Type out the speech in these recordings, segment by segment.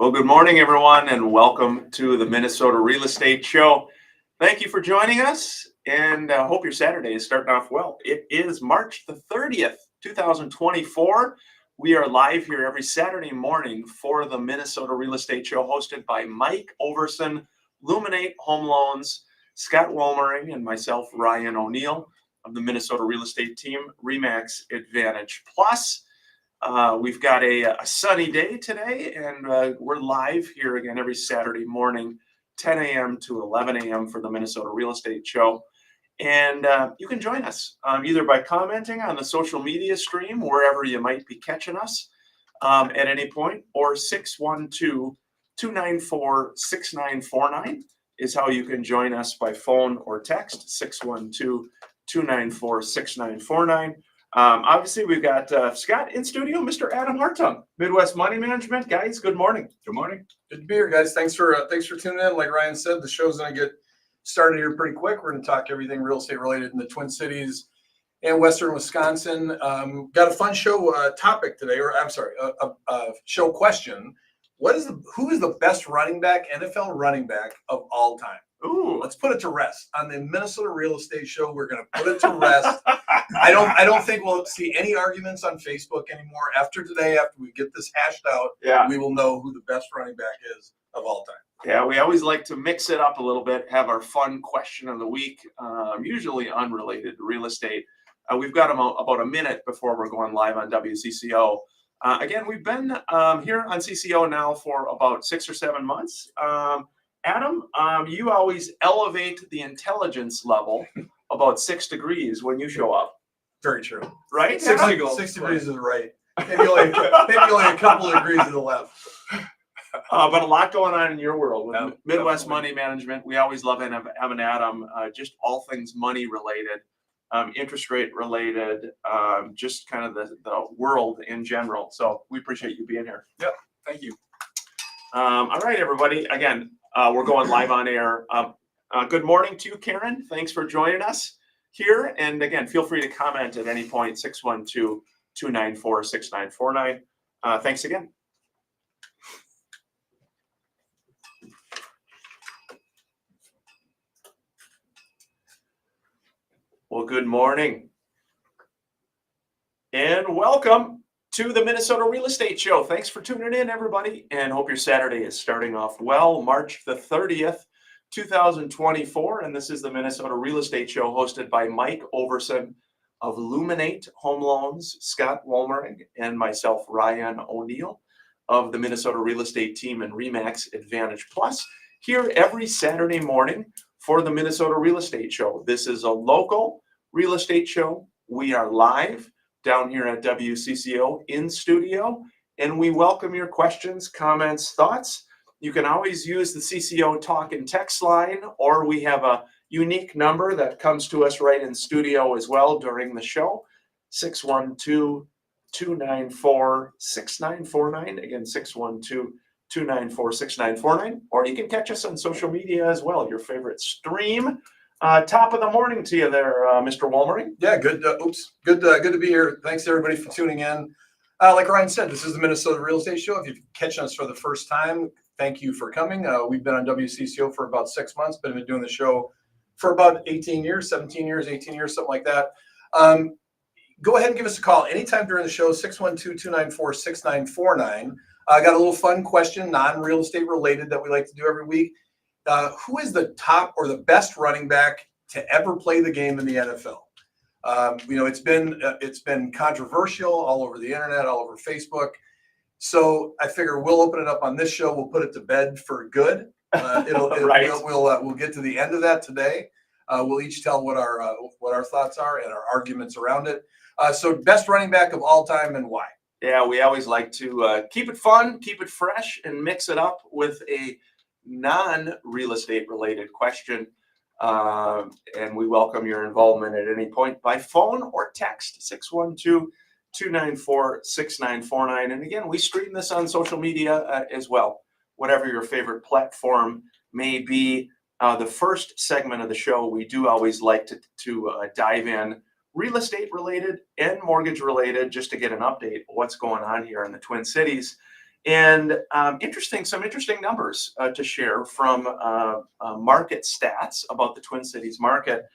Well, good morning, everyone, and welcome to the Minnesota Real Estate Show. Thank you for joining us, and I hope your Saturday is starting off well. It is March the 30th, 2024. We are live here every Saturday morning for the Minnesota Real Estate Show, hosted by Mike Overson, Luminate Home Loans, Scott Wolmering, and myself, Ryan O'Neill, of the Minnesota Real Estate team, RE/MAX Advantage Plus. We've got a sunny day today, and we're live here again every Saturday morning, 10 a.m. to 11 a.m. for the Minnesota Real Estate Show. And you can join us either by commenting on the social media stream, wherever you might be catching us at any point, or 612-294-6949 is how you can join us by phone or text, 612-294-6949. Obviously, we've got Scott in studio, Mr. Adam Hartung, Midwest Money Management. Guys, good morning. Good morning. Good to be here, guys. Thanks for tuning in. Like Ryan said, the show's going to get started here pretty quick. We're going to talk everything real estate related in the Twin Cities and Western Wisconsin. Got a fun show topic today, or I'm sorry, a show question. Who is the best running back, NFL running back of all time? Ooh, let's put it to rest on the Minnesota Real Estate Show. We're going to put it to rest. I don't think we'll see any arguments on Facebook anymore. After today, after we get this hashed out, we will know who the best running back is of all time. Yeah, we always like to mix it up a little bit, have our fun question of the week, usually unrelated to real estate. We've got about a minute before we're going live on WCCO. Again, we've been here on CCO now for about 6 or 7 months. Adam, you always elevate the intelligence level about 6 degrees when you show up. Very true. Right? 6 degrees is right. Maybe only a couple of degrees to the left. But a lot going on in your world with Midwest Money Management. We always love having Adam, just all things money related, interest rate related, just kind of the world in general. So we appreciate you being here. Yep. Thank you. All right, everybody. Again, we're going live on air. Good morning to you, Karen. Thanks for joining us here. And again, feel free to comment at any point, 612-294-6949. Thanks again. Well, good morning and welcome to the Minnesota Real Estate Show. Thanks for tuning in, everybody, and hope your Saturday is starting off well. March the 30th, 2024, and this is the Minnesota Real Estate Show hosted by Mike Overson of Luminate Home Loans, Scott Wolmering, and myself, Ryan O'Neill, of the Minnesota Real Estate team and RE/MAX Advantage Plus, here every Saturday morning for the Minnesota Real Estate Show. This is a local real estate show. We are live down here at WCCO in studio, and we welcome your questions, comments, thoughts. You can always use the CCO talk and text line, or we have a unique number that comes to us right in studio as well during the show, 612-294-6949. Again, 612-294-6949. Or you can catch us on social media as well, your favorite stream. Top of the morning to you there, Mr. Wolmering. Yeah, good. Good to be here. Thanks everybody for tuning in. Like Ryan said, this is the Minnesota Real Estate Show. If you're catching us for the first time, thank you for coming. We've been on WCCO for about 6 months, but I've been doing the show for about 18 years, 17 years, 18 years, something like that. Go ahead and give us a call anytime during the show, 612-294-6949. I got a little fun question, non-real estate related, that we like to do every week. Who is the top or the best running back to ever play the game in the NFL? It's been controversial all over the internet, all over Facebook. So I figure we'll open it up on this show. We'll put it to bed for good. Right. We'll get to the end of that today. We'll each tell what our thoughts are and our arguments around it. So best running back of all time and why? Yeah, we always like to keep it fun, keep it fresh, and mix it up with a non-real estate related question. And we welcome your involvement at any point by phone or text, 612-294-6949. And again, we stream this on social media as well, whatever your favorite platform may be. The first segment of the show, we do always like to dive in real estate related and mortgage related, just to get an update of what's going on here in the Twin Cities. And some interesting numbers to share from market stats about the Twin Cities market.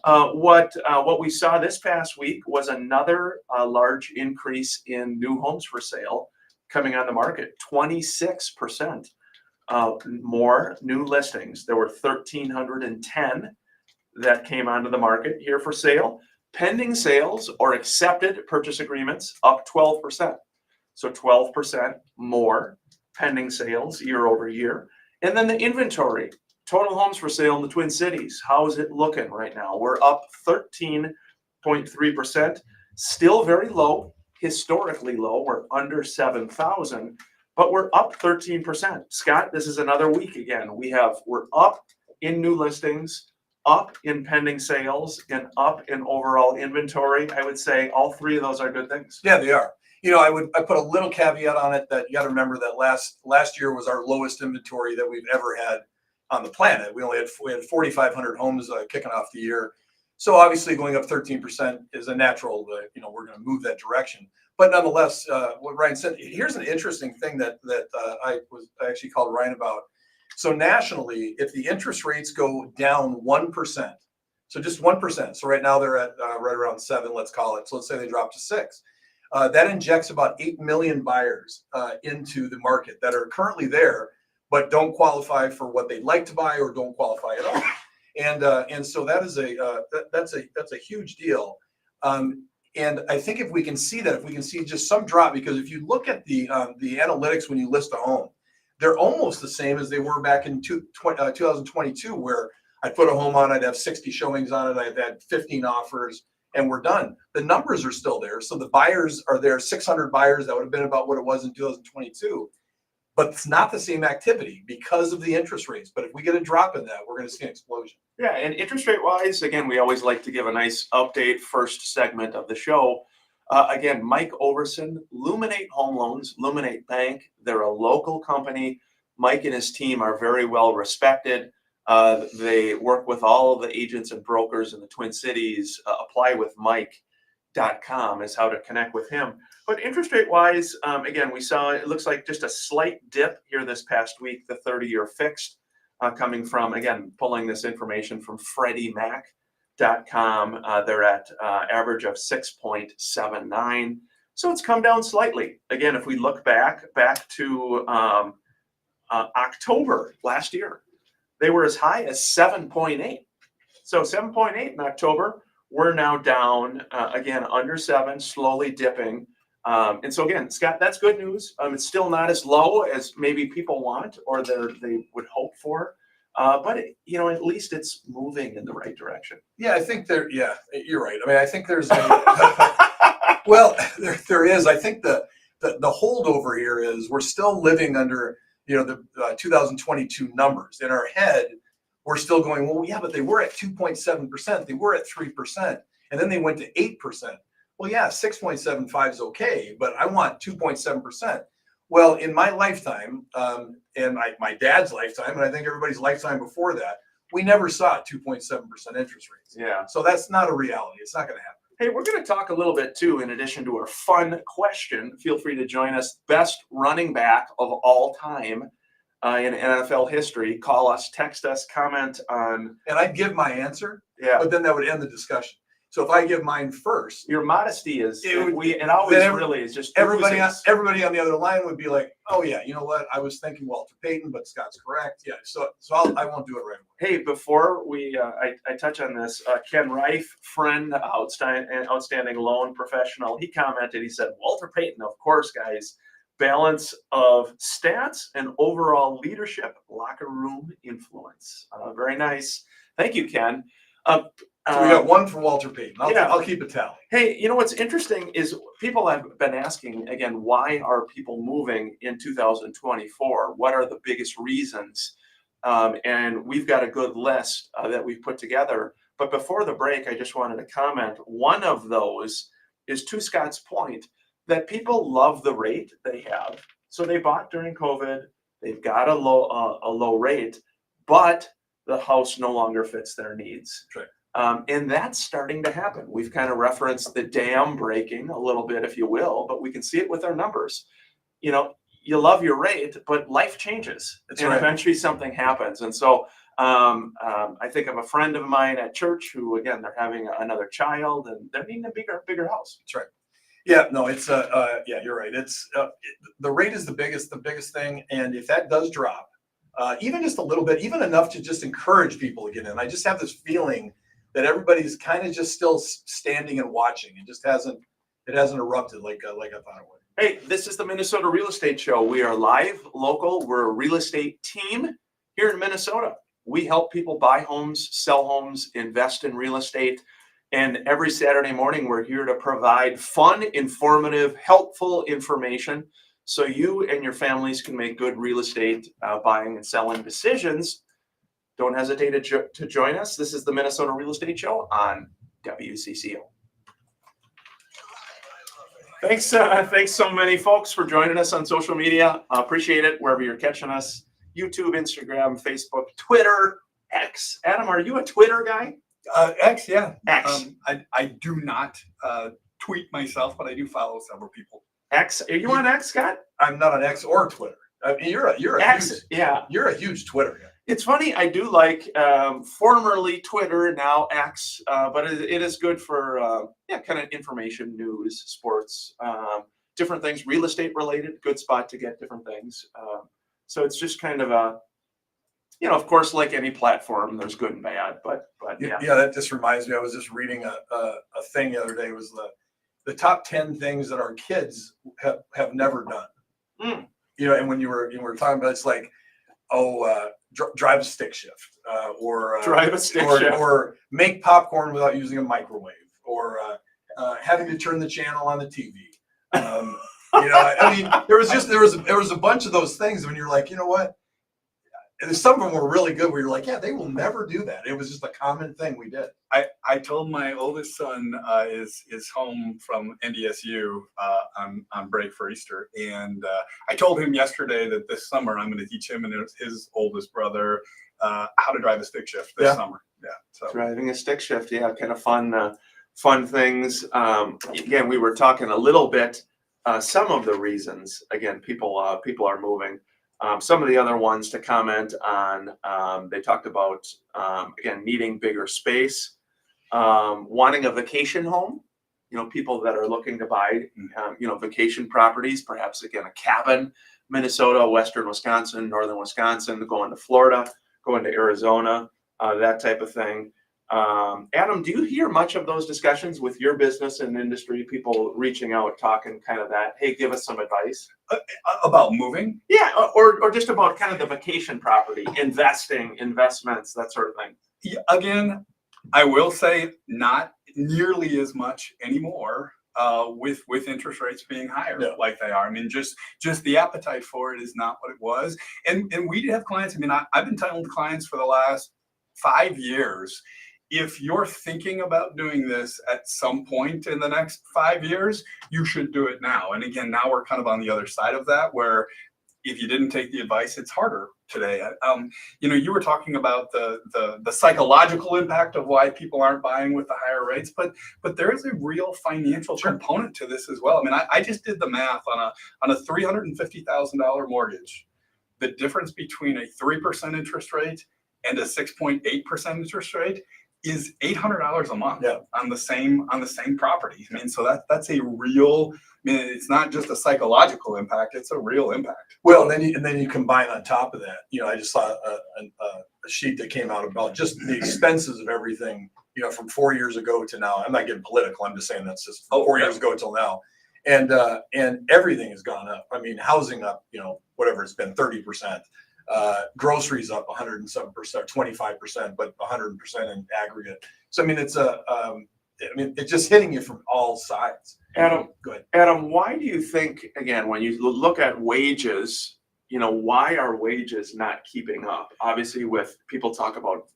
What we saw this past week was another large increase in new homes for sale coming on the market, 26% more new listings. There were 1,310 that came onto the market here for sale. Pending sales or accepted purchase agreements up 12%. So 12% more pending sales year over year. And then the inventory, total homes for sale in the Twin Cities. How is it looking right now? We're up 13.3%, still very low, historically low. We're under 7,000, but we're up 13%. Scott, this is another week again. We're up in new listings, up in pending sales, and up in overall inventory. I would say all three of those are good things. Yeah, they are. I put a little caveat on it that you got to remember that last year was our lowest inventory that we've ever had on the planet. We had 4,500 homes kicking off the year. So obviously going up 13% is a natural, we're going to move that direction. But nonetheless, what Ryan said, here's an interesting thing that I actually called Ryan about. So nationally, if the interest rates go down 1%, so just 1%, so right now they're at right around 7, let's call it. So let's say they drop to 6. That injects about 8 million buyers into the market that are currently there, but don't qualify for what they'd like to buy or don't qualify at all. And so that is that's a huge deal. And I think if we can see just some drop, because if you look at the analytics when you list a home, they're almost the same as they were back in 2022, where I'd put a home on, I'd have 60 showings on it, I'd had 15 offers, and we're done. The numbers are still there. So the buyers are there, 600 buyers. That would have been about what it was in 2022. But it's not the same activity because of the interest rates. But if we get a drop in that, we're going to see an explosion. Yeah, and interest rate wise, again, we always like to give a nice update first segment of the show. Again, Mike Overson, Luminate Home Loans, Luminate Bank. They're a local company. Mike and his team are very well respected. They work with all of the agents and brokers in the Twin Cities. Applywithmike.com is how to connect with him. But interest rate wise, again, we saw it looks like just a slight dip here this past week, the 30-year fixed coming from, again, pulling this information from FreddieMac.com. They're at average of 6.79. So it's come down slightly. Again, if we look back to October last year, they were as high as 7.8. So 7.8 in October. We're now down again under 7, slowly dipping. And so again, Scott, that's good news. It's still not as low as maybe people want or they would hope for. But at least it's moving in the right direction. Yeah, I think you're right. I mean, I think there's well, there is. I think the holdover here is we're still living under the 2022 numbers. In our head, we're still going, well, yeah, but they were at 2.7%. They were at 3%. And then they went to 8%. Well, yeah, 6.75 is okay, but I want 2.7%. Well, in my lifetime, and my dad's lifetime, and I think everybody's lifetime before that, we never saw 2.7% interest rates. Yeah. So that's not a reality. It's not going to happen. Hey, we're going to talk a little bit too, in addition to our fun question. Feel free to join us. Best running back of all time in NFL history. Call us, text us, comment on. And I'd give my answer, Yeah. but then that would end the discussion. So if I give mine first, Your modesty is, It would- it always then really is just everybody oozes. on the other line would be like, oh yeah, you know what? I was thinking Walter Payton, but Scott's correct. Yeah. So I won't do it right away. Hey, before I touch on this, Ken Reif, friend, outstanding loan professional, he commented, he said, Walter Payton, of course, guys, balance of stats and overall leadership, locker room influence. Very nice. Thank you, Ken. So we got one for Walter Payton. Yeah. I'll keep a tally. Hey, what's interesting is people have been asking, again, why are people moving in 2024? What are the biggest reasons? And we've got a good list that we've put together. But before the break, I just wanted to comment. One of those is, to Scott's point, that people love the rate they have. So they bought during COVID. They've got a low rate, but the house no longer fits their needs. Right. And that's starting to happen. We've kind of referenced the dam breaking a little bit, if you will, but we can see it with our numbers. you love your rate, but life changes, That's and right. eventually something happens. And so I think of a friend of mine at church who, again, they're having another child, and they're needing a bigger house. That's right. Yeah, no, it's yeah, you're right. It's the rate is the biggest thing, and if that does drop, even just a little bit, even enough to just encourage people to get in. I just have this feeling that everybody's kind of just still standing and watching. It hasn't erupted like I thought it would. Hey, this is the Minnesota Real Estate Show. We are live, local. We're a real estate team here in Minnesota. We help people buy homes, sell homes, invest in real estate. And every Saturday morning, we're here to provide fun, informative, helpful information so you and your families can make good real estate buying and selling decisions. Don't hesitate to join us. This is the Minnesota Real Estate Show on WCCO. Thanks so many folks for joining us on social media. Appreciate it wherever you're catching us. YouTube, Instagram, Facebook, Twitter, X. Adam, are you a Twitter guy? X, yeah. X. I do not tweet myself, but I do follow several people. X. Are you on X, Scott? I'm not on X or Twitter. I mean, you're a X. huge, Yeah. you're a huge Twitter guy. It's funny. I do like formerly Twitter, now X, but it is good for kind of information, news, sports, different things, real estate related. Good spot to get different things. So it's just kind of a, of course, like any platform, there's good and bad, but yeah. Yeah, that just reminds me. I was just reading a thing the other day. It was the top 10 things that our kids have never done. Mm. And when you were talking about, it's like, drive a stick shift, or Drive a stick shift. or make popcorn without using a microwave, or having to turn the channel on the TV. I mean, there was a bunch of those things when you're like, you know what? And some of them were really good where you're like, yeah, they will never do that. It was just a common thing we did. I told my oldest son is home from NDSU on break for Easter, and I told him yesterday that this summer I'm going to teach him and his oldest brother how to drive a stick shift this summer. Yeah, so Driving a stick shift, yeah, kind of fun things. Again, we were talking a little bit. Some of the reasons, again, people are moving. Some of the other ones to comment on, they talked about, again, needing bigger space, wanting a vacation home, people that are looking to buy, vacation properties, perhaps, again, a cabin, Minnesota, Western Wisconsin, Northern Wisconsin, going to Florida, going to Arizona, that type of thing. Adam, do you hear much of those discussions with your business and industry, people reaching out, talking kind of that, hey, give us some advice? about moving. Yeah, or just about kind of the vacation property, investments, that sort of thing. Yeah, again, I will say not nearly as much anymore with interest rates being higher like they are. I mean, just the appetite for it is not what it was. And we have clients. I mean, I've been telling clients for the last 5 years, if you're thinking about doing this at some point in the next 5 years, you should do it now. And again, now we're kind of on the other side of that, where if you didn't take the advice, it's harder today. You were talking about the psychological impact of why people aren't buying with the higher rates, but there is a real financial component to this as well. I mean, I just did the math on a $350,000 mortgage. The difference between a 3% interest rate and a 6.8% interest rate is $800 a month on the same property. I mean, so that's a real. I mean, it's not just a psychological impact; it's a real impact. Well, and then you combine on top of that. I just saw a sheet that came out about just the expenses of everything. From 4 years ago to now. I'm not getting political. I'm just saying that's just 4 years ago till now, and everything has gone up. I mean, housing up. Whatever it's been, 30%. Groceries up 107%, 25%, but 100% in aggregate. So I mean, it's just hitting you from all sides. Adam, go ahead. Adam, why do you think, again, when you look at wages, why are wages not keeping up? Obviously, with people talk about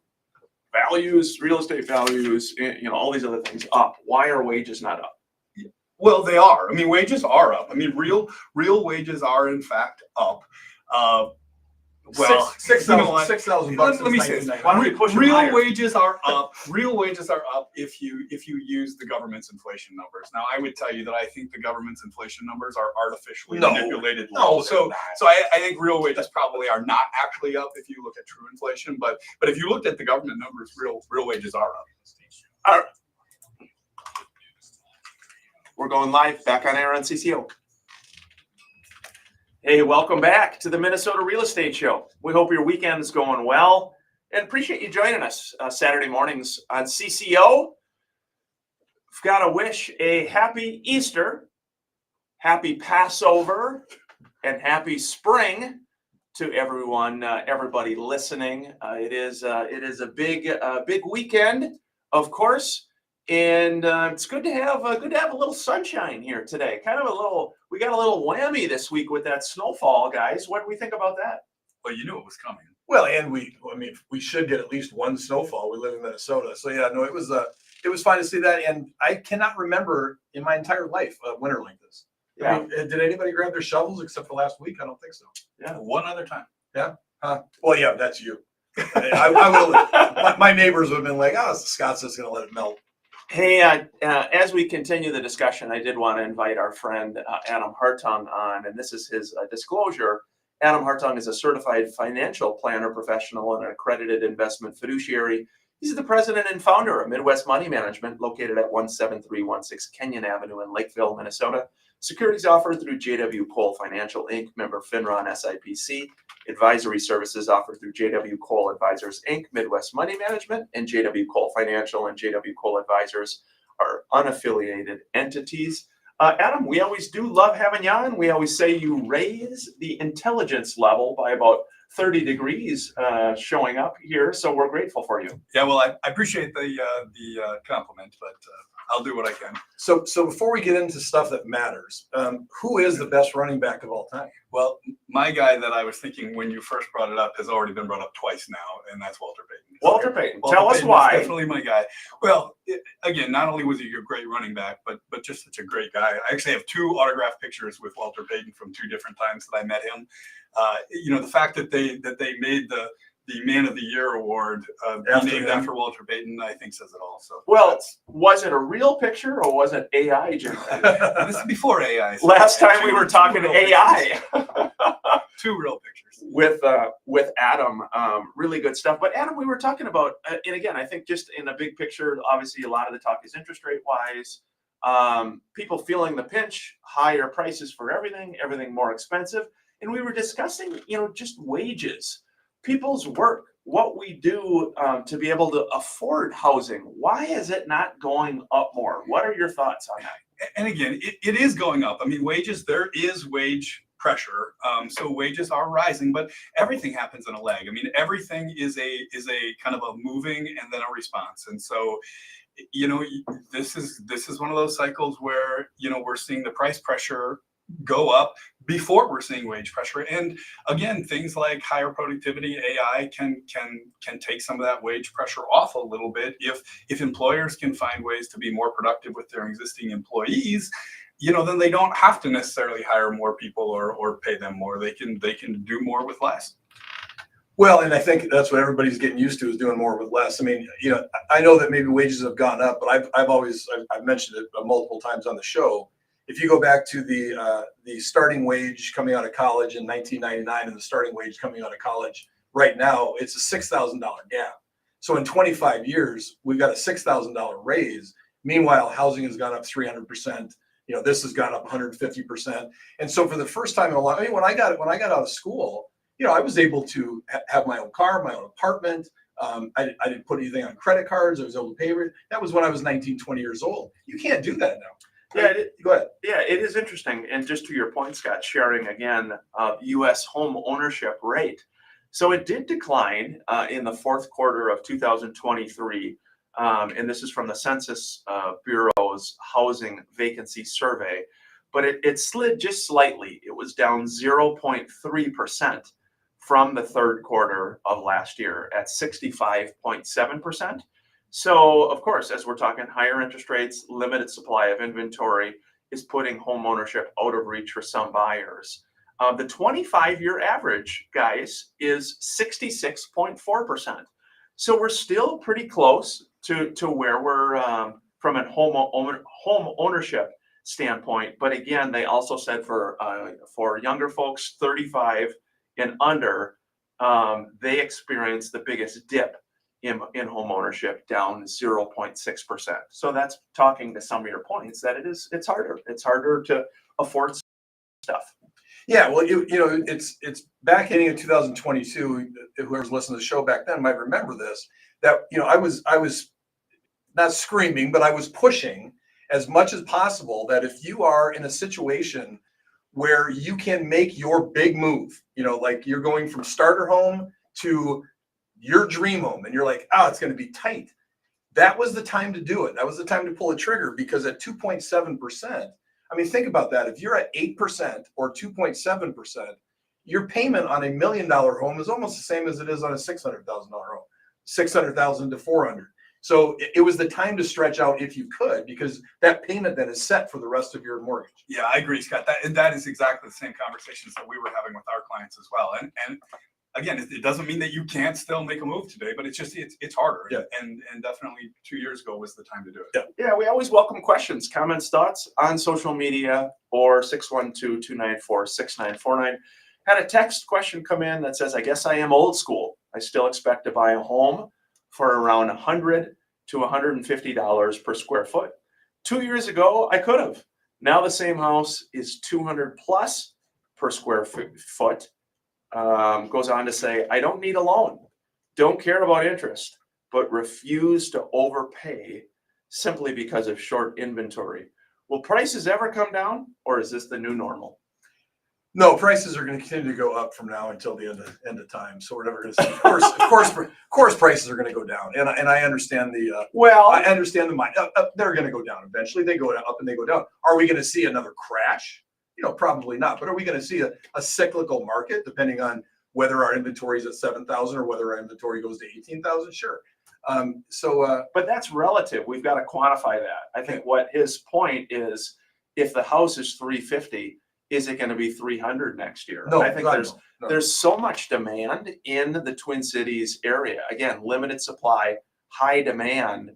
values, real estate values, all these other things up. Why are wages not up? Well, they are. I mean, wages are up. I mean, real wages are in fact up. Well, six you know thousand what? six thousand bucks. Let me say this. Why don't we push them Real higher? wages are up. Real wages are up if you use the government's inflation numbers. Now, I would tell you that I think the government's inflation numbers are artificially No. manipulated. No, So, they're not. so I think real wages probably are not actually up if you look at true inflation. But if you looked at the government numbers, real wages are up. We're going live, back on air on CCO. Hey, welcome back to the Minnesota Real Estate Show. We hope your weekend is going well and appreciate you joining us Saturday mornings on CCO. We've got to wish a happy Easter, happy Passover, and happy spring to everyone, everybody listening. It is a big weekend, of course. And it's good to have a little sunshine here today. We got a little whammy this week with that snowfall, guys. What do we think about that? Well, you knew it was coming. Well, and we should get at least one snowfall. We live in Minnesota, so yeah, no, it was fine to see that. And I cannot remember in my entire life a winter like this. Yeah. I mean, did anybody grab their shovels except for last week? I don't think so. Yeah. One other time. Well, yeah, that's you. I would. My neighbors would have been like, "Oh, Scott's just going to let it melt." Hey, as we continue the discussion, I did want to invite our friend Adam Hartung on, and this is his disclosure. Adam Hartung is a certified financial planner professional and an accredited investment fiduciary. He's the president and founder of Midwest Money Management, located at 17316 Kenyon Avenue in Lakeville, Minnesota. Securities offered through JW Cole Financial Inc., member FINRA SIPC. Advisory services offered through JW Cole Advisors Inc., Midwest Money Management, and JW Cole Financial and JW Cole Advisors are unaffiliated entities. Adam, we always do love having you on. We always say you raise the intelligence level by about 30 degrees showing up here, so we're grateful for you. Yeah, well, I appreciate the compliment, but I'll do what I can. So before we get into stuff that matters, who is the best running back of all time? Well, my guy that I was thinking when you first brought it up has already been brought up twice now, and that's Walter Payton. Walter Payton, Walter tell us Payton is why. Definitely my guy. Well, again, not only was he a great running back, but just such a great guy. I actually have two autographed pictures with Walter Payton from two different times that I met him. The fact that they made the Man of the Year award named after Walter Payton, I think says it all. So, well, was it a real picture or was it AI generated? this is before AI. So Last time we were talking AI. Two real pictures with Adam, really good stuff. But Adam, we were talking about, and again, I think just in a big picture, obviously a lot of the talk is interest rate wise. People feeling the pinch, higher prices for everything more expensive. And we were discussing, just wages, people's work, what we do to be able to afford housing. Why is it not going up more? What are your thoughts on that? And again, it is going up. I mean, wages, there is wage pressure. So wages are rising, but everything happens in a lag. I mean, everything is a kind of a moving and then a response. And so, this is one of those cycles where, we're seeing the price pressure go up before we're seeing wage pressure. And again, things like higher productivity, AI can take some of that wage pressure off a little bit if employers can find ways to be more productive with their existing employees. Then they don't have to necessarily hire more people or pay them more. They can do more with less. Well, and I think that's what everybody's getting used to, is doing more with less. I mean, I know that maybe wages have gone up, but I've mentioned it multiple times on the show. If you go back to the starting wage coming out of college in 1999 and the starting wage coming out of college right now, it's a $6,000 gap. So in 25 years, we've got a $6,000 raise. Meanwhile, housing has gone up 300%. This has gone up 150%. And so for the first time in a while, when I got out of school, I was able to have my own car, my own apartment. I didn't put anything on credit cards. I was able to pay. That was when I was 19, 20 years old. You can't do that now. Yeah, go ahead. Yeah, it is interesting. And just to your point, Scott, sharing again, U.S. home ownership rate. So it did decline in the fourth quarter of 2023. And this is from the Census Bureau's housing vacancy survey. But it slid just slightly. It was down 0.3% from the third quarter of last year at 65.7%. So, of course, as we're talking higher interest rates, limited supply of inventory is putting home ownership out of reach for some buyers. The 25-year average, guys, is 66.4%. So we're still pretty close to where we're from a home ownership standpoint. But again, they also said for younger folks, 35 and under, they experienced the biggest dip in home ownership, down 0.6%. So that's talking to some of your points that it's harder. It's harder to afford stuff. Yeah, well, it's back in 2022. Whoever's listening to the show back then might remember this. That I was not screaming, but I was pushing as much as possible that if you are in a situation where you can make your big move, like you're going from starter home to your dream home, and you're like, oh, it's going to be tight. That was the time to do it. That was the time to pull a trigger, because at 2.7%. I mean, think about that. If you're at 8% or 2.7%, your payment on $1 million home is almost the same as it is on a $600,000 home, 600,000 to 400. So it was the time to stretch out if you could, because that payment then is set for the rest of your mortgage. Yeah, I agree, Scott. That is exactly the same conversations that we were having with our clients as well. And again, it doesn't mean that you can't still make a move today, but it's just it's harder. Yeah. And definitely 2 years ago was the time to do it. Yeah, we always welcome questions, comments, thoughts on social media, or 612-294-6949. Had a text question come in that says, I guess I am old school. I still expect to buy a home for around $100 to $150 per square foot. 2 years ago, I could have. Now the same house is $200 plus per square foot. Goes on to say, I don't need a loan, don't care about interest, but refuse to overpay simply because of short inventory. Will prices ever come down, or is this the new normal? No, prices are going to continue to go up from now until the end of time. So we're never going to see. Of course, prices are going to go down, and I understand I understand the mind. They're going to go down eventually. They go up and they go down. Are we going to see another crash? Probably not. But are we going to see a cyclical market, depending on whether our inventory is at 7,000 or whether our inventory goes to 18,000? Sure. But that's relative. We've got to quantify that. I think what his point is, if the house is 350. Is it going to be 300 next year? No, I think no. there's so much demand in the Twin Cities area. Again, limited supply, high demand.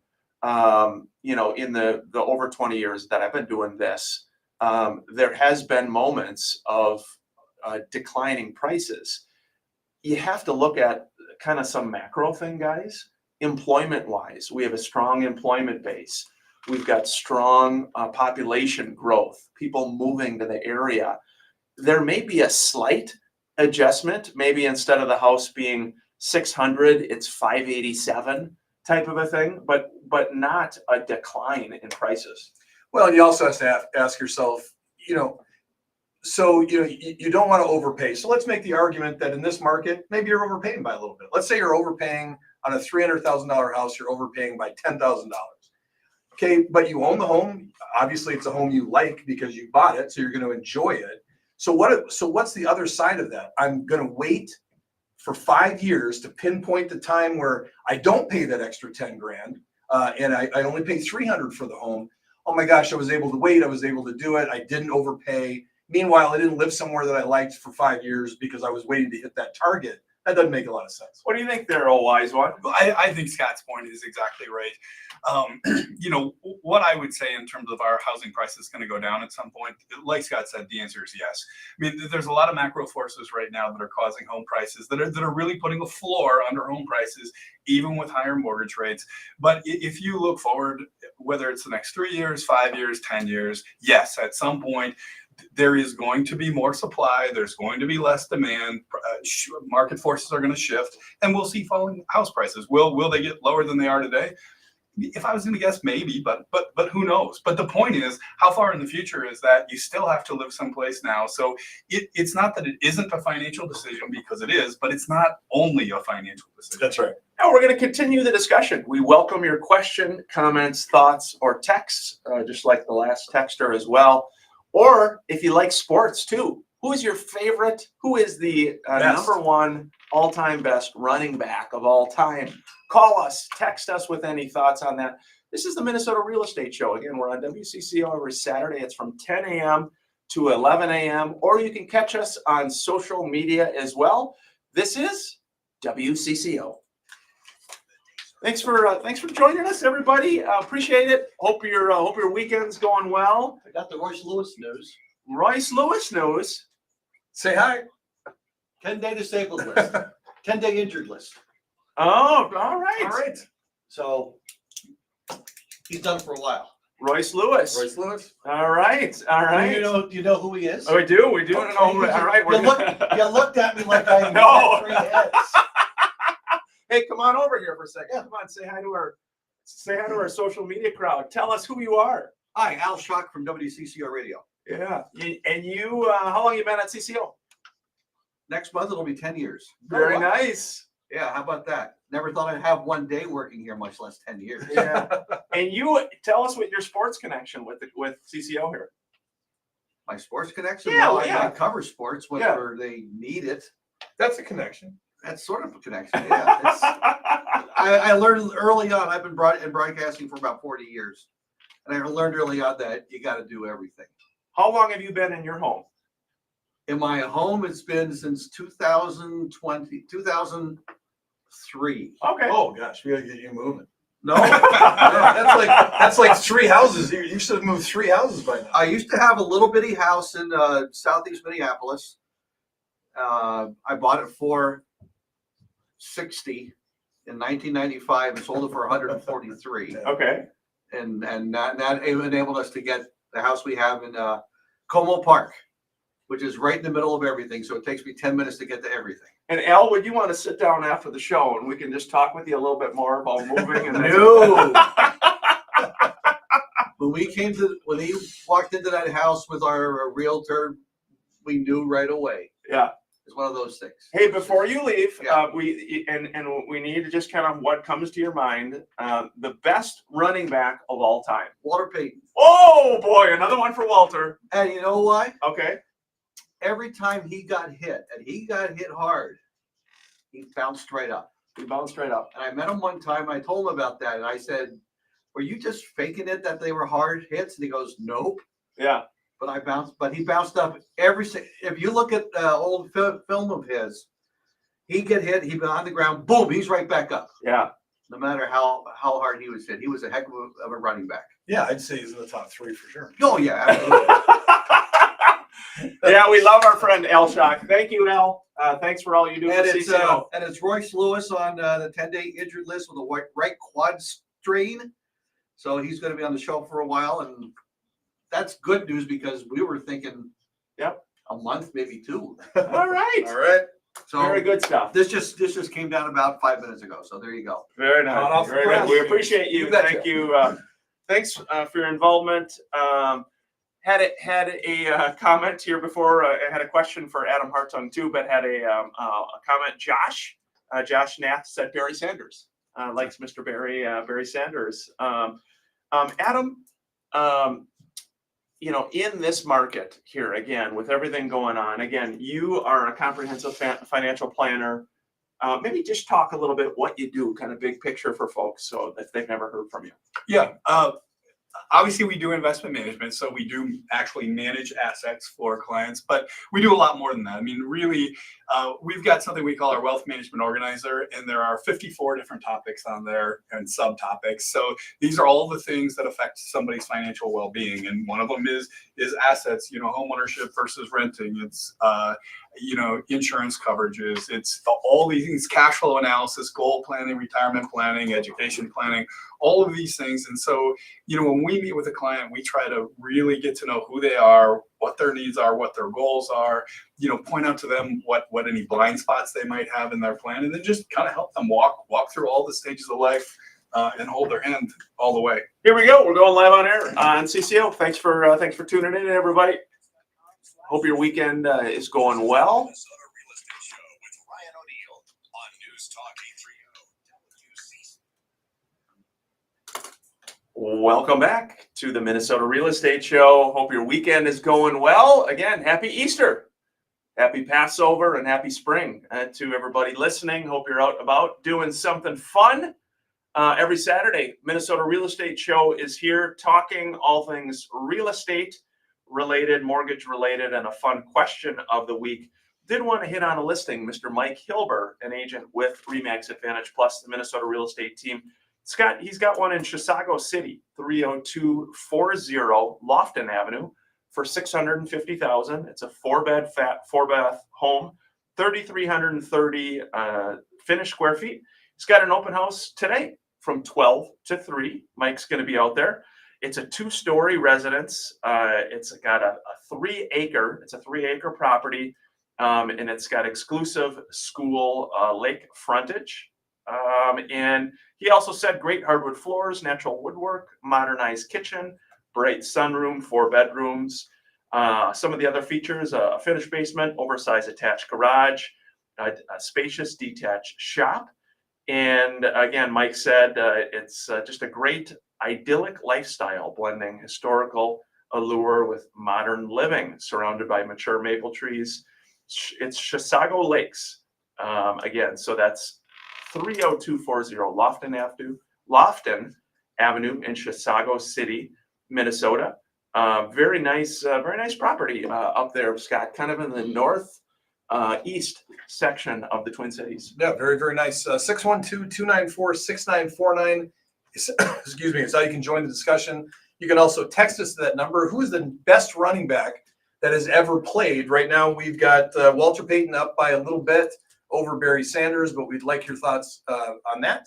In the over 20 years that I've been doing this, there has been moments of declining prices. You have to look at kind of some macro thing, guys. Employment-wise, we have a strong employment base. We've got strong population growth, people moving to the area. There may be a slight adjustment. Maybe instead of the house being 600, it's 587 type of a thing, but not a decline in prices. Well, you also have to ask yourself, you don't want to overpay. So let's make the argument that in this market, maybe you're overpaying by a little bit. Let's say you're overpaying on a $300,000 house, you're overpaying by $10,000. Okay, but you own the home. Obviously, it's a home you like because you bought it, so you're going to enjoy it. So what's the other side of that? I'm going to wait for 5 years to pinpoint the time where I don't pay that extra 10 grand, and I only pay 300 for the home. Oh my gosh, I was able to wait. I was able to do it. I didn't overpay. Meanwhile, I didn't live somewhere that I liked for 5 years because I was waiting to hit that target. That doesn't make a lot of sense. What do you think there, old wise one? I think Scott's point is exactly right. What I would say in terms of our housing price is going to go down at some point, like Scott said, the answer is yes. I mean, there's a lot of macro forces right now that are causing home prices that are really putting a floor under home prices, even with higher mortgage rates. But if you look forward, whether it's the next 3 years, 5 years, 10 years, yes, at some point, there is going to be more supply. There's going to be less demand. Market forces are going to shift, and we'll see falling house prices. Will they get lower than they are today? If I was going to guess, maybe, but who knows? But the point is, how far in the future is that? You still have to live someplace now. So it's not that it isn't a financial decision, because it is, but it's not only a financial decision. That's right. Now we're going to continue the discussion. We welcome your question, comments, thoughts, or texts, just like the last texter as well. Or if you like sports too, who is your favorite? Who is the number one all-time best running back of all time? Call us, text us with any thoughts on that. This is the Minnesota Real Estate Show. Again, we're on WCCO every Saturday. It's from 10 a.m. to 11 a.m., or you can catch us on social media as well. This is WCCO. Thanks for joining us, everybody. Appreciate it. Hope your weekend's going well. I got the Royce Lewis news. Royce Lewis news. Say hi. 10-day disabled list. 10-day injured list. Oh, all right. All right. So he's done for a while. Royce Lewis. Royce Lewis. All right. All right. Do you know who he is? Oh, we do. We do. Okay, All right. You looked at me like I No. had 3 heads. Hey, come on over here for a second. Come on, say hi to our social media crowd. Tell us who you are. Hi, Al Schock from WCCO Radio. Yeah. And you, how long you been at CCO? Next month it'll be 10 years. Very Oh, wow. nice. Yeah, how about that? Never thought I'd have 1 day working here, much less 10 years. Yeah. And you tell us what your sports connection with CCO here. My sports connection? Yeah, Well, yeah. I cover sports whenever they need it. That's a connection. That's sort of a connection. Yeah. I learned early on. I've been in broadcasting for about 40 years, and I learned early on that you got to do everything. How long have you been in your home? In my home, it's been since 2003. Okay. Oh gosh, we gotta get you moving. No, That's like 3 houses. You should have moved 3 houses by now. I used to have a little bitty house in southeast Minneapolis. I bought it for $60 in 1995 and sold it for $143. Okay. And that enabled us to get the house we have in Como Park, which is right in the middle of everything. So it takes me 10 minutes to get to everything. And Al, would you want to sit down after the show and we can just talk with you a little bit more about moving? And No. When he walked into that house with our realtor, we knew right away. Yeah. It's one of those things. Hey, before you leave, Yeah. we need to just kind of what comes to your mind. The best running back of all time. Walter Payton. Oh boy, another one for Walter. And you know why? Okay. Every time he got hit, and he got hit hard, he bounced right up. We bounced straight up. And I met him one time. I told him about that, and I said, "Were you just faking it that they were hard hits?" And he goes, "Nope." Yeah. But he bounced up if you look at old film of his, he'd get hit, he'd be on the ground, boom, he's right back up. Yeah. No matter how hard he was hit. He was a heck of a running back. Yeah, I'd say he's in the top 3 for sure. Oh, yeah, absolutely. Yeah, we love our friend Al Schock. Thank you, Al. Thanks for all you do for CCO. And it's Royce Lewis on the 10-day injured list with a right quad strain. So he's going to be on the show for a while. And that's good news because we were thinking Yep. a month, maybe 2. All right. All right. So Very good stuff. This just came down about 5 minutes ago. So there you go. Very Hot off nice. the Very nice. press. We appreciate you. You betcha. Thank you. Thanks for your involvement. Had a comment here before. I had a question for Adam Hartung too, but had a comment. Josh Nath said Barry Sanders likes Mr. Barry Sanders. Adam, in this market here again with everything going on, again, you are a comprehensive financial planner. Maybe just talk a little bit what you do, kind of big picture for folks, so if they've never heard from you. Yeah. Obviously, we do investment management, so we do actually manage assets for clients, but we do a lot more than that. I mean, really, we've got something we call our wealth management organizer, and there are 54 different topics on there and subtopics. So these are all the things that affect somebody's financial well-being, and one of them is assets. Home ownership versus renting. It's insurance coverages. It's all these things: cash flow analysis, goal planning, retirement planning, education planning, all of these things. And so, when we meet with a client, we try to really get to know who they are, what their needs are, what their goals are, point out to them what any blind spots they might have in their plan, and then just kind of help them walk through all the stages of life and hold their hand all the way. Here we go. We're going live on air on CCO. Thanks for tuning in, everybody. Hope your weekend is going well. Minnesota Real Estate Show with Ryan O'Neal on News Talk 830 WCCO. Welcome back to the Minnesota Real Estate Show. Hope your weekend is going well. Again, happy Easter, happy Passover, and happy spring to everybody listening. Hope you're out about doing something fun. Every Saturday, Minnesota Real Estate Show is here talking all things real estate. related, mortgage related, and a fun question of the week. Did want to hit on a listing. Mr. Mike Hilber, an agent with Remax Advantage Plus, the Minnesota real estate team. He's got one in Chisago City, 30240 Lofton Avenue for $650,000. It's a four bath home, 3,330 finished square feet. It's got an open house today from 12 to 3. Mike's going to be out there. It's a 2-story residence. It's got a 3-acre property, and it's got exclusive school lake frontage. And he also said great hardwood floors, natural woodwork, modernized kitchen, bright sunroom, 4 bedrooms. Some of the other features: a finished basement, oversized attached garage, a spacious detached shop. And again, Mike said it's just a great idyllic lifestyle, blending historical allure with modern living, surrounded by mature maple trees. It's Chisago Lakes. Again, so that's 30240 Lofton Avenue in Chisago City, Minnesota. Very nice property up there, Scott, kind of in the north east section of the Twin Cities. Yeah, very, very nice. 612-294-6949. Excuse me. It's how you can join the discussion. You can also text us to that number. Who is the best running back that has ever played? Right now, we've got Walter Payton up by a little bit over Barry Sanders, but we'd like your thoughts on that.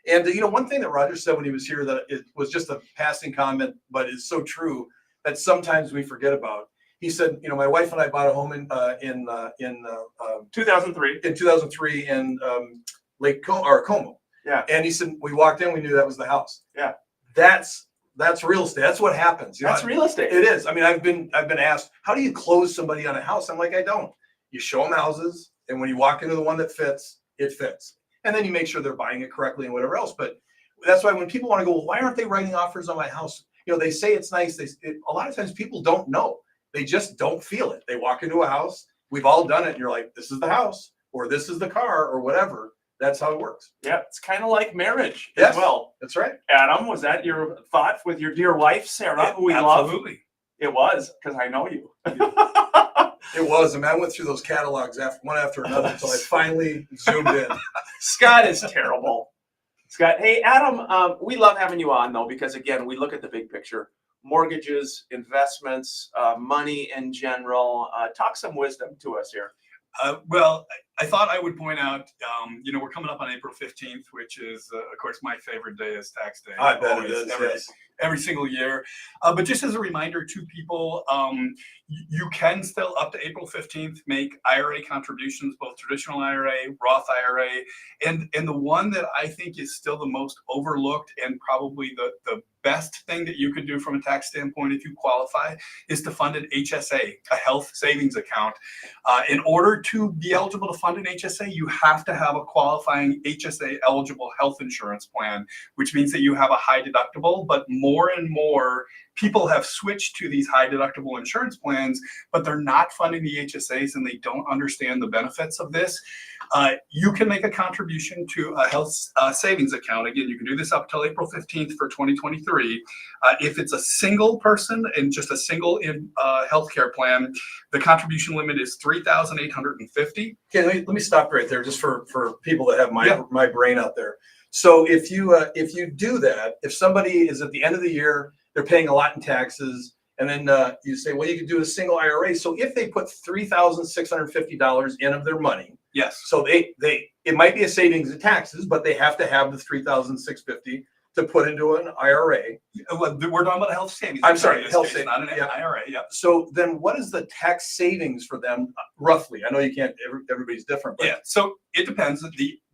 And, one thing that Roger said when he was here, that it was just a passing comment, but it's so true that sometimes we forget about. He said, my wife and I bought a home in 2003. In 2003 in Lake Como. Yeah. And he said, we walked in, we knew that was the house. Yeah. That's real estate. That's what happens. That's real estate. It is. I mean, I've been asked, how do you close somebody on a house? I'm like, I don't. You show them houses, and when you walk into the one that fits, it fits. And then you make sure they're buying it correctly and whatever else. But that's why when people want to go, well, why aren't they writing offers on my house? They say it's nice. A lot of times people don't know. They just don't feel it. They walk into a house. We've all done it. And you're like, this is the house, or this is the car, or whatever. That's how it works. Yeah, it's kind of like marriage Yes, as well. That's right. Adam, was that your thought with your dear wife, Sarah, who we love? Absolutely. It was, because I know you. It was. I mean, I went through those catalogs one after another until I finally zoomed in. Scott is terrible. Scott, hey, Adam, we love having you on, though, because, again, we look at the big picture. Mortgages, investments, money in general. Talk some wisdom to us here. Well, I thought I would point out, we're coming up on April 15th, which is, of course, my favorite day is tax day. I bet Always, it is. every, Yes. every single year. But just as a reminder to people, you can still, up to April 15th, make IRA contributions, both traditional IRA, Roth IRA, and the one that I think is still the most overlooked and probably the best thing that you could do from a tax standpoint if you qualify is to fund an HSA, a health savings account. In order to be eligible to fund an HSA, you have to have a qualifying HSA eligible health insurance plan, which means that you have a high deductible, but more and more people have switched to these high deductible insurance plans, but they're not funding the HSAs and they don't understand the benefits of this. You can make a contribution to a health savings account. Again, you can do this up till April 15th for 2023. If it's a single person and just a single healthcare plan, the contribution limit is $3,850. Okay, let me stop right there, just for people that have my brain out there. So if you do that, if somebody is at the end of the year, they're paying a lot in taxes, and then you say, well, you can do a single IRA. So if they put $3,650 in of their money, Yes. so it might be a savings in taxes, but they have to have the $3,650 to put into an IRA. Well, we're talking about a health savings. I'm sorry, account, health it's savings, not an yeah. IRA. Yeah. So then what is the tax savings for them roughly? I know you can't, everybody's different, but Yeah, so it depends.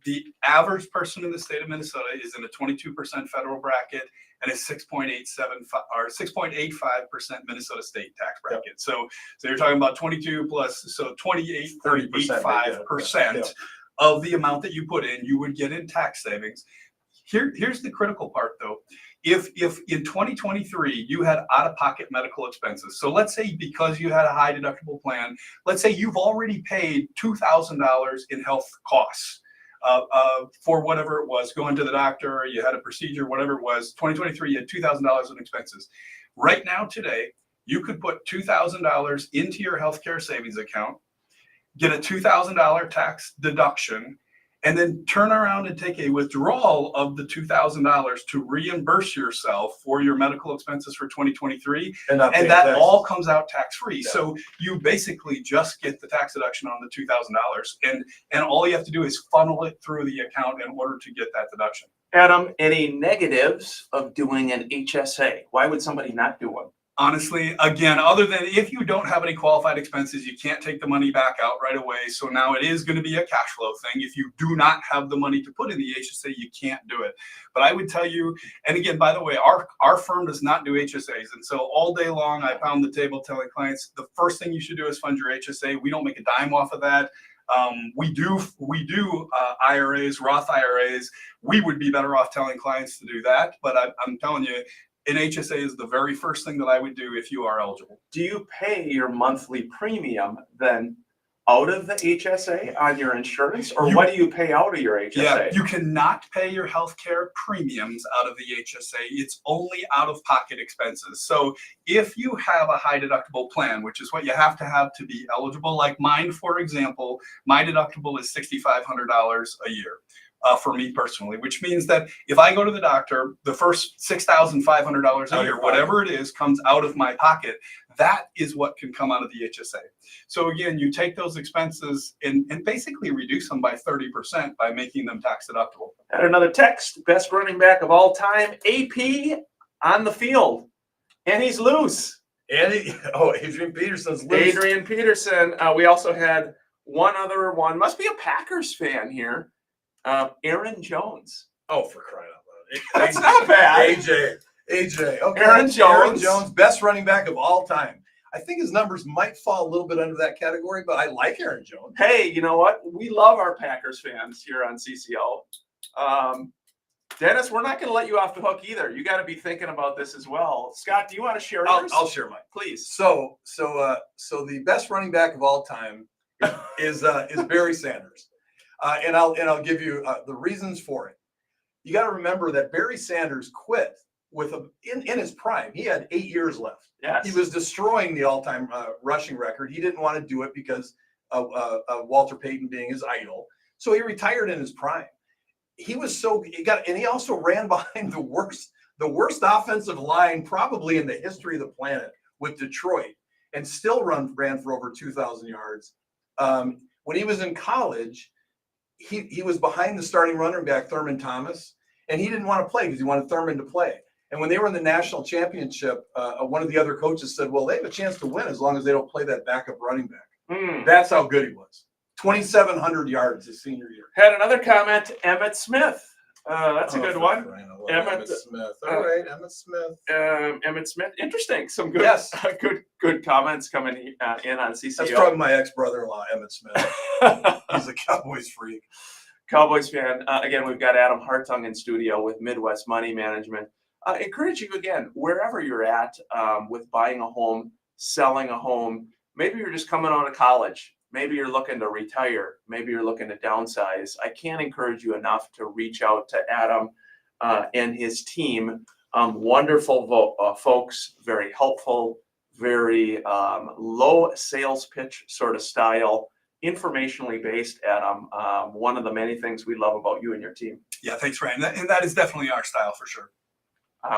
The average person in the state of Minnesota is in a 22% federal bracket and a 6.85% Minnesota state tax bracket. So you're talking about 22 plus, so 28.85% of the amount that you put in, you would get in tax savings. Here's the critical part though. If in 2023 you had out-of-pocket medical expenses, so let's say because you had a high deductible plan, let's say you've already paid $2,000 in health costs for whatever it was, going to the doctor, you had a procedure, whatever it was, 2023, you had $2,000 in expenses. Right now, today, you could put $2,000 into your healthcare savings account, get a $2,000 tax deduction, and then turn around and take a withdrawal of the $2,000 to reimburse yourself for your medical expenses for 2023. And not pay And that taxes. all comes out tax-free. Yeah. So you basically just get the tax deduction on the $2,000, and all you have to do is funnel it through the account in order to get that deduction. Adam, any negatives of doing an HSA? Why would somebody not do one? Honestly, again, other than if you don't have any qualified expenses, you can't take the money back out right away. So now it is going to be a cash flow thing. If you do not have the money to put in the HSA, you can't do it. But I would tell you, and again, by the way, our firm does not do HSAs. And so all day long, I pound the table telling clients, the first thing you should do is fund your HSA. We don't make a dime off of that. We do IRAs, Roth IRAs. We would be better off telling clients to do that. But I'm telling you, an HSA is the very first thing that I would do if you are eligible. Do you pay your monthly premium then out of the HSA on your insurance, or what do you pay out of your HSA? Yeah, you cannot pay your healthcare premiums out of the HSA. It's only out of pocket expenses. So if you have a high deductible plan, which is what you have to be eligible, like mine, for example, my deductible is $6,500 a year. For me personally, which means that if I go to the doctor, the first $6,500 a year, whatever it is, comes out of my pocket. That is what can come out of the HSA. So again, you take those expenses and basically reduce them by 30% by making them tax deductible. Had another text, best running back of all time, AP on the field, and he's loose. Adrian Peterson's loose. Adrian Peterson. We also had one other one, must be a Packers fan here. Aaron Jones. Oh, for crying out loud. That's not bad. AJ. Okay. Aaron Jones. Best running back of all time. I think his numbers might fall a little bit under that category, but I like Aaron Jones. Hey, you know what? We love our Packers fans here on CCO. Dennis, we're not going to let you off the hook either. You got to be thinking about this as well. Scott, do you want to share yours? I'll share mine. Please. So the best running back of all time is Barry Sanders. And I'll give you the reasons for it. You got to remember that Barry Sanders quit in his prime. He had 8 years left. Yes. He was destroying the all-time rushing record. He didn't want to do it because of Walter Payton being his idol. So he retired in his prime. He also ran behind the worst offensive line probably in the history of the planet with Detroit, and still ran for over 2,000 yards. When he was in college, he was behind the starting running back, Thurman Thomas, and he didn't want to play because he wanted Thurman to play. And when they were in the national championship, one of the other coaches said, well, they have a chance to win as long as they don't play that backup running back. That's how good he was. 2,700 yards his senior year. Had another comment, Emmitt Smith. That's a good one. Emmitt Smith. All right, Emmitt Smith. Emmitt Smith. Interesting. Some good, Yes. good comments coming in on CCO. That's probably my ex-brother-in-law, Emmitt Smith. He's a Cowboys freak. Cowboys fan. Again, we've got Adam Hartung in studio with Midwest Money Management. Encourage you again, wherever you're at with buying a home, selling a home. Maybe you're just coming out of college. Maybe you're looking to retire. Maybe you're looking to downsize. I can't encourage you enough to reach out to Adam and his team. Wonderful folks, very helpful, very low sales pitch sort of style, informationally based, Adam. One of the many things we love about you and your team. Yeah, thanks, Ryan. And that is definitely our style for sure.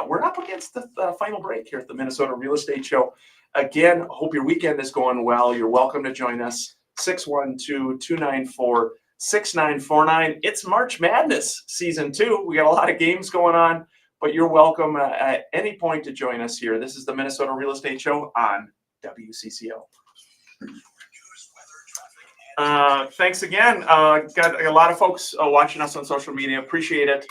We're up against the final break here at the Minnesota Real Estate Show. Again, hope your weekend is going well. You're welcome to join us. 612-294-6949. It's March Madness season 2. We got a lot of games going on, but you're welcome at any point to join us here. This is the Minnesota Real Estate Show on WCCO. Thanks again. Got a lot of folks watching us on social media. Appreciate it.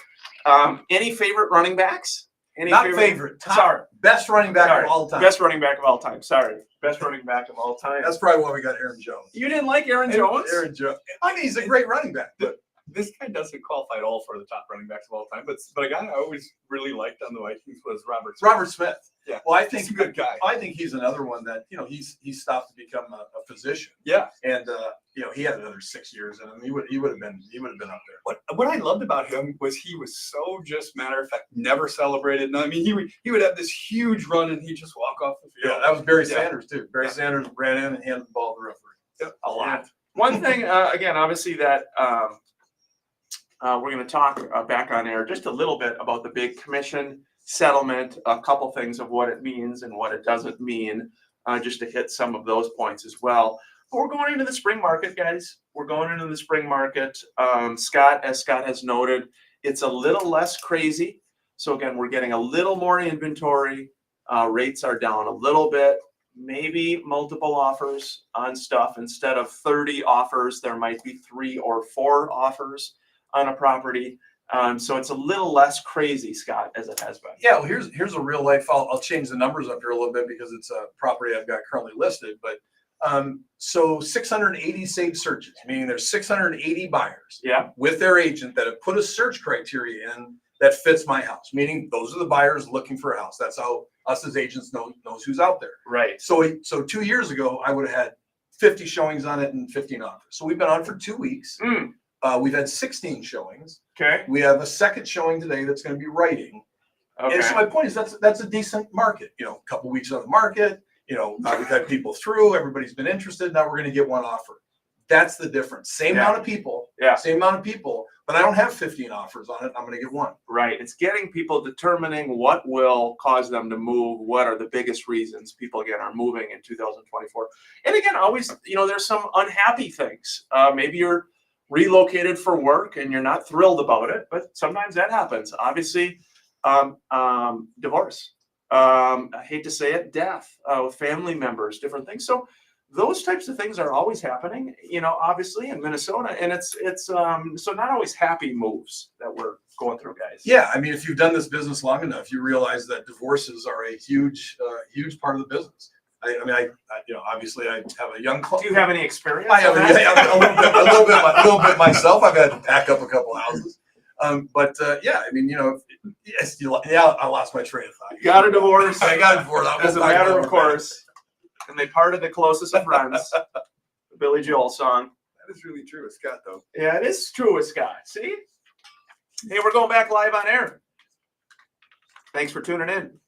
Any favorite running backs? Not favorite. Sorry. Best running back of all time. Best running back of all time. Sorry. Best running back of all time. That's probably why we got Aaron Jones. You didn't like Aaron Jones? Aaron Jones. I mean, he's a great running back, but This guy doesn't qualify at all for the top running backs of all time, but a guy I always really liked on the Vikings was Robert Smith. Yeah. Well, I think He's a good guy. I think he's another one that, he's stopped to become a physician. Yeah. And, he had another 6 years in him. He would have been up there. What I loved about him was he was so just matter of fact, never celebrated. I mean, he would have this huge run and he'd just walk off the field. Yeah, that was Barry Yeah. Sanders too. Barry Yeah. Sanders ran in and handed the ball to the referee. Yep. A lot. One thing, again, obviously that we're going to talk back on air just a little bit about the big commission settlement, a couple things of what it means and what it doesn't mean, just to hit some of those points as well. But we're going into the spring market, guys. We're going into the spring market. Scott, as Scott has noted, it's a little less crazy. So again, we're getting a little more inventory. Rates are down a little bit. Maybe multiple offers on stuff. Instead of 30 offers, there might be 3 or 4 offers on a property. So it's a little less crazy, Scott, as it has been. Yeah, well, here's a real life. I'll change the numbers up here a little bit because it's a property I've got currently listed. But so 680 saved searches, meaning there's 680 buyers Yeah. with their agent that have put a search criteria in that fits my house. Meaning those are the buyers looking for a house. That's how us as agents knows who's out there. Right. So 2 years ago, I would have had 50 showings on it and 15 offers. So we've been on for 2 weeks. Mm. We've had 16 showings. Okay. We have a second showing today that's going to be writing. Okay. And so my point is that's a decent market. A couple weeks on the market. We've had people through. Everybody's been interested. Now we're going to get one offer. That's the difference. Same Yeah. amount of people. Yeah. Same amount of people. But I don't have 15 offers on it. I'm going to get one. Right. It's getting people determining what will cause them to move. What are the biggest reasons people, again, are moving in 2024? And again, always, there's some unhappy things. Maybe you're relocated for work and you're not thrilled about it, but sometimes that happens. Obviously, divorce. I hate to say it, death, family members, different things. So those types of things are always happening, obviously in Minnesota, and it's so not always happy moves that we're going through, guys. Yeah, I mean, if you've done this business long enough, you realize that divorces are a huge part of the business. I obviously I have a young. Do you have any experience? I have on that? a little bit myself. I've had to pack up a couple houses. Yeah, I mean, yes, I lost my train of thought. Got a divorce. I got a divorce. As a matter of course. And they parted the closest of friends. The Billy Joel song. That is really true with Scott, though. Yeah, it is true with Scott. See? Hey, we're going back live on air. Thanks for tuning in.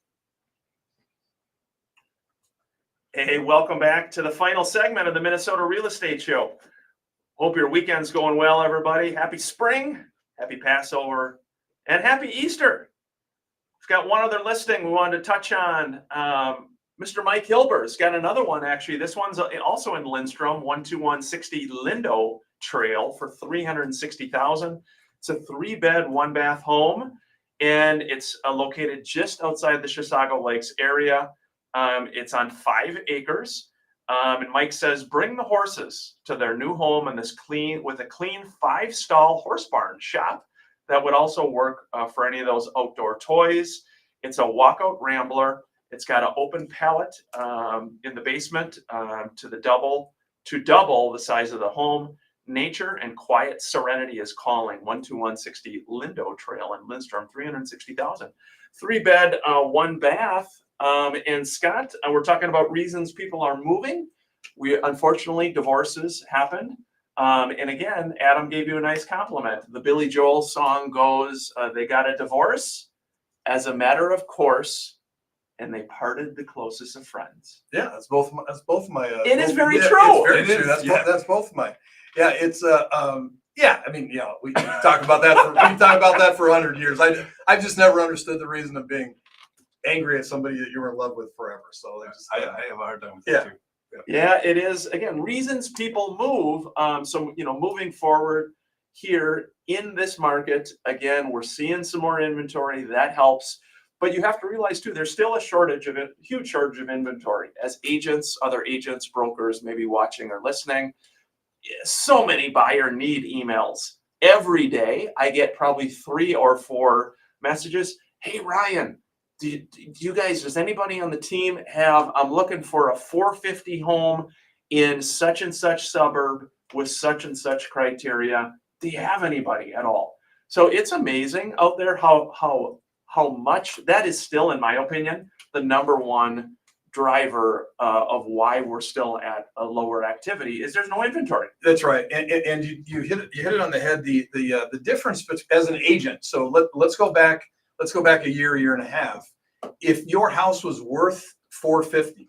Hey, welcome back to the final segment of the Minnesota Real Estate Show. Hope your weekend's going well, everybody. Happy spring, happy Passover, and happy Easter. We've got one other listing we wanted to touch on. Mr. Mike Hilber's got another one, actually. This one's also in Lindstrom, 12160 Lindo Trail for $360,000. It's a 3-bed, 1-bath home, and it's located just outside the Chisago Lakes area. It's on 5 acres. And Mike says, bring the horses to their new home in this clean 5-stall horse barn shop that would also work for any of those outdoor toys. It's a walkout rambler. It's got an open pallet in the basement to double the size of the home. Nature and quiet serenity is calling. 12160 Lindo Trail in Lindstrom, $360,000. 3-bed, 1-bath. And Scott, we're talking about reasons people are moving. Unfortunately, divorces happen. And again, Adam gave you a nice compliment. The Billy Joel song goes, they got a divorce as a matter of course, and they parted the closest of friends. Yeah, that's both my. It is very yeah, true. It's very true. That's both mine. Yeah, it's yeah. I mean, we can talk about that for 100 years. I've just never understood the reason of being angry at somebody that you were in love with forever. So I have a hard time with Yeah. that too. Yeah, it is. Again, reasons people move. So, moving forward here in this market, again, we're seeing some more inventory. That helps. But you have to realize, too, there's still a huge shortage of inventory. As agents, other agents, brokers may be watching or listening. So many buyer need emails. Every day, I get probably 3 or 4 messages. Hey, Ryan, does anybody on the team I'm looking for a 450 home in such and such suburb with such and such criteria. Do you have anybody at all? So it's amazing out there how much that is still, in my opinion, the number one driver of why we're still at a lower activity is there's no inventory. That's right, and you hit it on the head. The difference as an agent. So let's go back a year and a half. If your house was worth $450,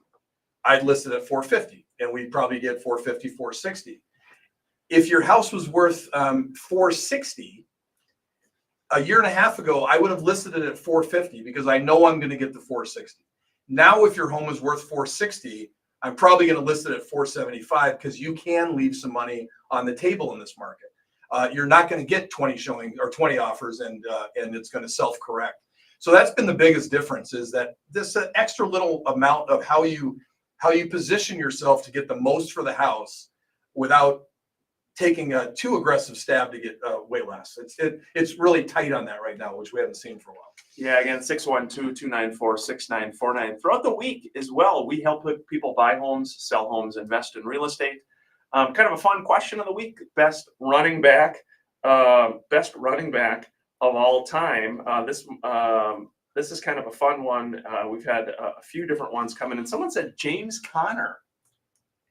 I'd list it at $450, and we'd probably get $450, $460. If your house was worth $460, a year and a half ago, I would have listed it at $450 because I know I'm going to get the $460. Now, if your home is worth $460, I'm probably going to list it at $475 because you can leave some money on the table in this market. You're not going to get 20 showing or 20 offers and it's going to self-correct. So that's been the biggest difference, is that this extra little amount of how you position yourself to get the most for the house without taking a too aggressive stab to get way less. It's really tight on that right now, which we haven't seen for a while. Yeah, again, 612-294-6949. Throughout the week as well, we help people buy homes, sell homes, invest in real estate. Kind of a fun question of the week: best running back of all time. This is kind of a fun one. We've had a few different ones come in, and someone said James Conner.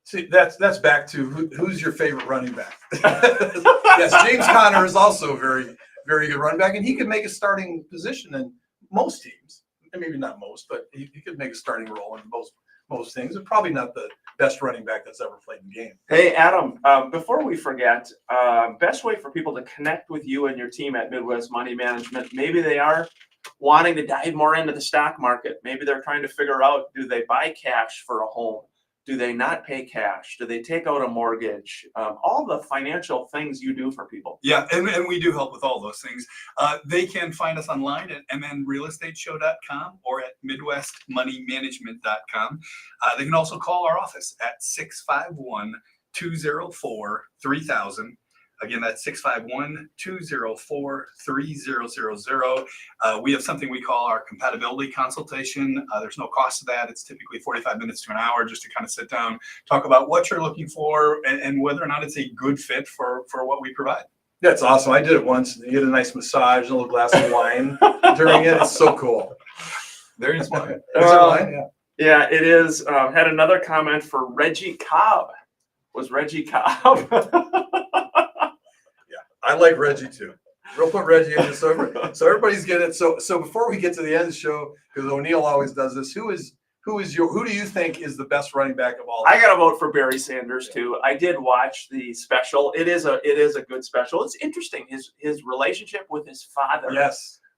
See, that's back to who's your favorite running back. Yes, James Conner is also a very, very good running back, and he could make a starting position in most teams. And maybe not most, but he could make a starting role in most things. And probably not the best running back that's ever played the game. Hey, Adam, before we forget, best way for people to connect with you and your team at Midwest Money Management, maybe they are wanting to dive more into the stock market. Maybe they're trying to figure out, do they buy cash for a home? Do they not pay cash? Do they take out a mortgage? All the financial things you do for people. Yeah, and we do help with all those things. They can find us online at mnrealestateshow.com or at midwestmoneymanagement.com. They can also call our office at 651-204-3000. Again, that's 651-204-3000. We have something we call our compatibility consultation. There's no cost to that. It's typically 45 minutes to an hour just to kind of sit down, talk about what you're looking for and whether or not it's a good fit for what we provide. That's awesome. I did it once. You get a nice massage, a little glass of wine during it. It's so cool. There is one. Is it wine? Yeah. Yeah, it is. Had another comment for Reggie Cobb. Was Reggie Cobb? I like Reggie too. We'll put Reggie in so everybody's getting it. So before we get to the end of the show, because O'Neill always does this, who do you think is the best running back of all time? I got to vote for Barry Sanders too. I did watch the special. It is a good special. It's interesting. His relationship with his father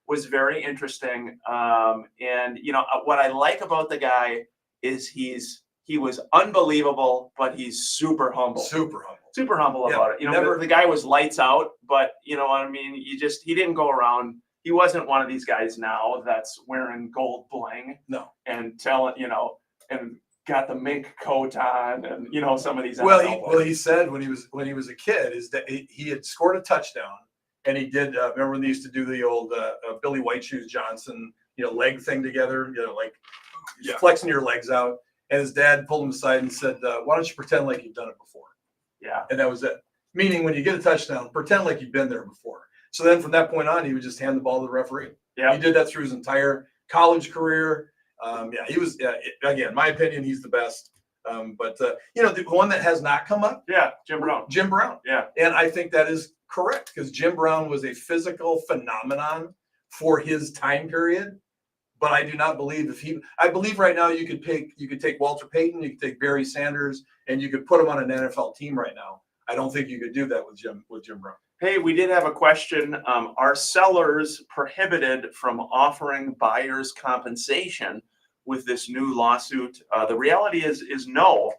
was very interesting. And you know what I like about the guy is he was unbelievable, but he's super humble. Super humble about it. You know, the guy was lights out, but you know what I mean? He didn't go around. He wasn't one of these guys now that's wearing gold bling. No. And and got the mink coat on and, you know, some of these. He said when he was a kid is that he had scored a touchdown and he did, remember when they used to do the old Billy White Shoes Johnson, you know, leg thing together, you know, like flexing your legs out. And his dad pulled him aside and said, why don't you pretend like you've done it before? Yeah. And that was it. Meaning when you get a touchdown, pretend like you've been there before. So then from that point on, he would just hand the ball to the referee. Yeah. He did that through his entire college career. He was, again, in my opinion, he's the best. But you know, the one that has not come up. Yeah. Jim Brown. Yeah. And I think that is correct because Jim Brown was a physical phenomenon for his time period. But I do not believe I believe right now you could take Walter Payton, you could take Barry Sanders, and you could put him on an NFL team right now. I don't think you could do that with Jim Brown. Hey, we did have a question. Are sellers prohibited from offering buyers compensation with this new lawsuit? The reality is no.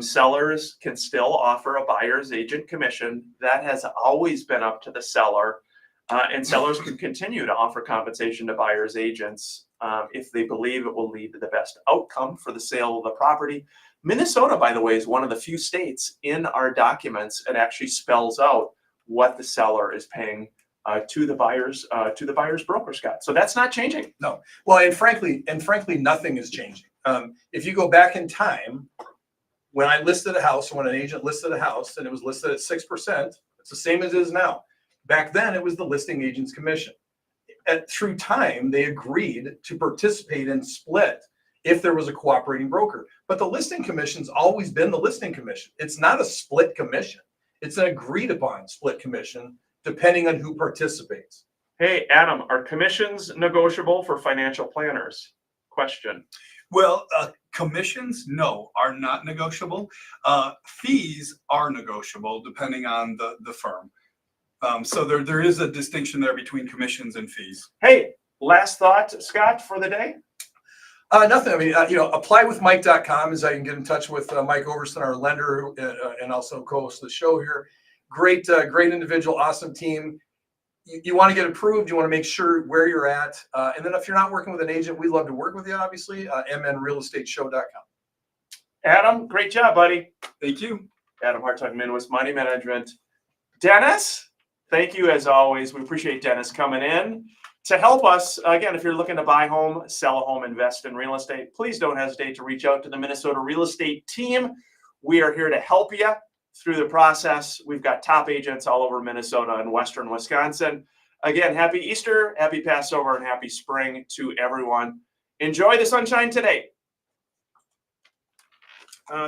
Sellers can still offer a buyer's agent commission. That has always been up to the seller. And sellers can continue to offer compensation to buyer's agents if they believe it will lead to the best outcome for the sale of the property. Minnesota, by the way, is one of the few states in our documents it actually spells out what the seller is paying to the buyer's broker, Scott. So that's not changing. No. Well, and frankly, nothing is changing. If you go back in time, when I listed a house, when an agent listed a house and it was listed at 6%, it's the same as it is now. Back then, it was the listing agent's commission. Through time, they agreed to participate and split if there was a cooperating broker. But the listing commission's always been the listing commission. It's not a split commission. It's an agreed upon split commission depending on who participates. Hey, Adam, are commissions negotiable for financial planners? Question. Well, commissions, no, are not negotiable. Fees are negotiable depending on the firm. So there is a distinction there between commissions and fees. Hey, last thought, Scott, for the day? Nothing. I mean, applywithmike.com is how you can get in touch with Mike Overson, our lender, and also co-host of the show here. Great individual, awesome team. You want to get approved. You want to make sure where you're at. And then if you're not working with an agent, we'd love to work with you, obviously. mnrealestateshow.com. Adam, great job, buddy. Thank you. Adam Hartog, Midwest Money Management. Dennis, thank you as always. We appreciate Dennis coming in to help us. Again, if you're looking to buy a home, sell a home, invest in real estate, please don't hesitate to reach out to the Minnesota Real Estate Team. We are here to help you through the process. We've got top agents all over Minnesota and Western Wisconsin. Again, happy Easter, happy Passover, and happy spring to everyone. Enjoy the sunshine today.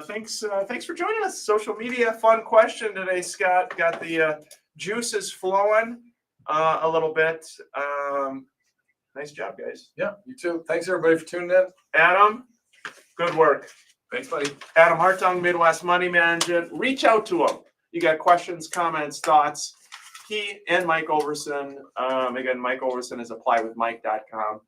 Thanks for joining us. Social media, fun question today, Scott. Got the juices flowing a little bit. Nice job, guys. Yeah, you too. Thanks, everybody, for tuning in. Adam, good work. Thanks, buddy. Adam Hartung, Midwest Money Management. Reach out to him. You got questions, comments, thoughts. He and Mike Overson. Again, Mike Overson is applywithmike.com.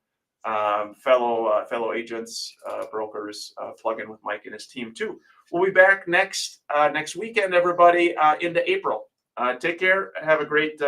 Fellow agents, brokers, plug in with Mike and his team too. We'll be back next weekend, everybody, into April. Take care. Have a great